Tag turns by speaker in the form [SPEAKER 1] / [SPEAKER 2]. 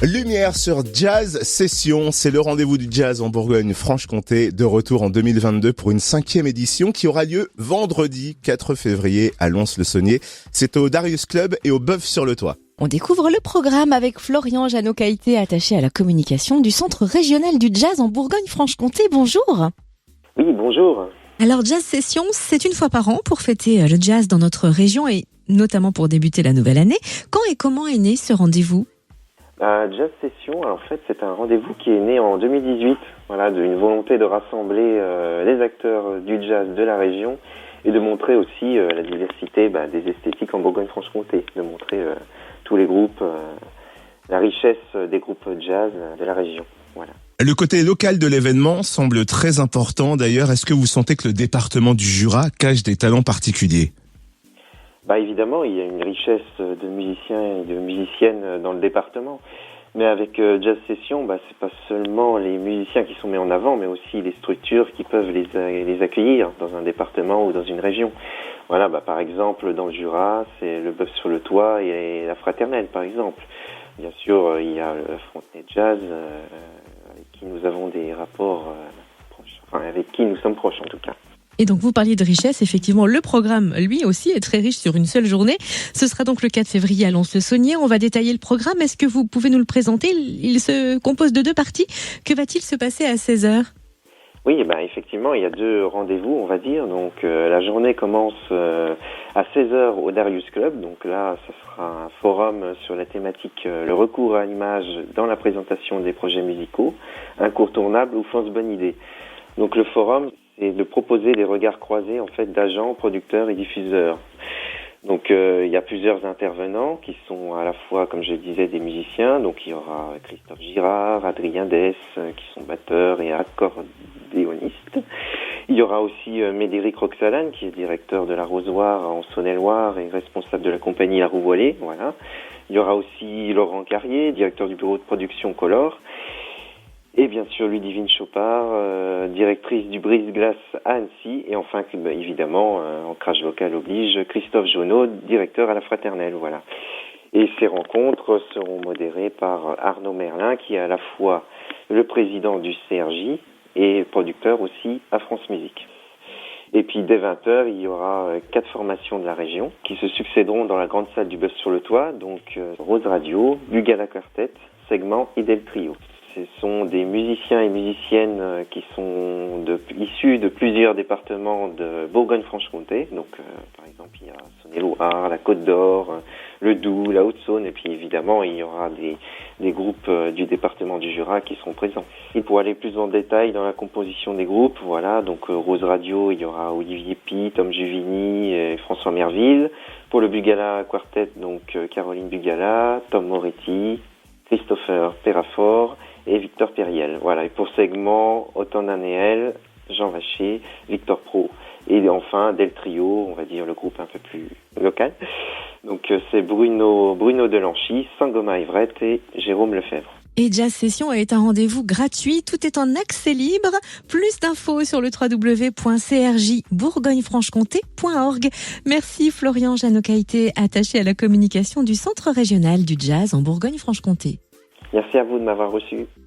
[SPEAKER 1] Lumière sur Jazz Session, c'est le rendez-vous du jazz en Bourgogne-Franche-Comté, de retour en 2022 pour une 5e édition qui aura lieu vendredi 4 février à Lons-le-Saunier. C'est au Darius Club et au Bœuf sur le Toit.
[SPEAKER 2] On découvre le programme avec Florian Janot-Caïté, attaché à la communication du Centre régional du jazz en Bourgogne-Franche-Comté. Bonjour.
[SPEAKER 3] Oui, bonjour.
[SPEAKER 2] Alors Jazz Session, c'est une fois par an pour fêter le jazz dans notre région et notamment pour débuter la nouvelle année. Quand et comment est né ce rendez-vous ?
[SPEAKER 3] Jazz Session, en fait, c'est un rendez-vous qui est né en 2018, d'une volonté de rassembler les acteurs du jazz de la région et de montrer aussi la diversité des esthétiques en Bourgogne-Franche-Comté, de montrer tous les groupes, la richesse des groupes jazz de la région. Voilà.
[SPEAKER 1] Le côté local de l'événement semble très important. D'ailleurs, est-ce que vous sentez que le département du Jura cache des talents particuliers ?
[SPEAKER 3] Évidemment, il y a une richesse de musiciens et de musiciennes dans le département. Mais avec Jazz Session, c'est pas seulement les musiciens qui sont mis en avant, mais aussi les structures qui peuvent les accueillir dans un département ou dans une région. Par exemple, dans le Jura, c'est le Bœuf sur le Toit et la Fraternelle, par exemple. Bien sûr, il y a la Frontenay Jazz, avec qui nous avons des rapports proches, avec qui nous sommes proches en tout cas.
[SPEAKER 2] Et donc vous parliez de richesse, effectivement le programme lui aussi est très riche sur une seule journée. Ce sera donc le 4 février à Lons-le-Saunier. On va détailler le programme. Est-ce que vous pouvez nous le présenter ? Il se compose de 2 parties. Que va-t-il se passer à 16h ?
[SPEAKER 3] Oui, effectivement, il y a 2 rendez-vous, on va dire. Donc la journée commence à 16h au Darius Club. Donc là, ça sera un forum sur la thématique le recours à l'image dans la présentation des projets musicaux, incontournable ou fausse bonne idée. Donc le forum, c'est de proposer des regards croisés d'agents, producteurs et diffuseurs. Donc il y a plusieurs intervenants qui sont à la fois, comme je le disais, des musiciens. Donc il y aura Christophe Girard, Adrien Dess, qui sont batteurs et accordéonistes. Il y aura aussi Médéric Roxalane, qui est directeur de la Rosoire en Saône-et-Loire et responsable de la compagnie La Roue Voilée. Voilà. Il y aura aussi Laurent Carrier, directeur du bureau de production Color. Et bien sûr, Ludivine Chopard, directrice du Brise-Glace à Annecy. Et enfin, évidemment, ancrage local oblige, Christophe Jonot, directeur à la Fraternelle. Voilà. Et ces rencontres seront modérées par Arnaud Merlin, qui est à la fois le président du CRJ et producteur aussi à France Musique. Et puis dès 20h, il y aura 4 formations de la région qui se succéderont dans la grande salle du Bœuf sur le Toit. Donc Rose Radio, Bugala Quartet, Segment et Del Trio. Ce sont des musiciens et musiciennes qui sont issus de plusieurs départements de Bourgogne-Franche-Comté. Donc, par exemple, il y a Saône-et-Loire, la Côte d'Or, le Doubs, la Haute-Saône. Et puis, évidemment, il y aura des groupes du département du Jura qui seront présents. Et pour aller plus en détail dans la composition des groupes, donc Rose Radio, il y aura Olivier Pi, Tom Juvigny et François Merville. Pour le Bugala Quartet, donc Caroline Bugala, Tom Moretti, Christopher Perrafort et Victor Périel. Voilà. Et pour Segment, Autant Nanéel, Jean Vacher, Victor Pro. Et enfin, Del Trio, on va dire le groupe un peu plus local. Donc c'est Bruno Delanchy, Sangoma Ivrette et Jérôme Lefebvre.
[SPEAKER 2] Et Jazz Session est un rendez-vous gratuit, tout est en accès libre. Plus d'infos sur le www.crjbourgognefranchecomté.org. Merci Florian Janot-Caïté, attaché à la communication du Centre régional du jazz en Bourgogne-Franche-Comté.
[SPEAKER 3] Merci à vous de m'avoir reçu.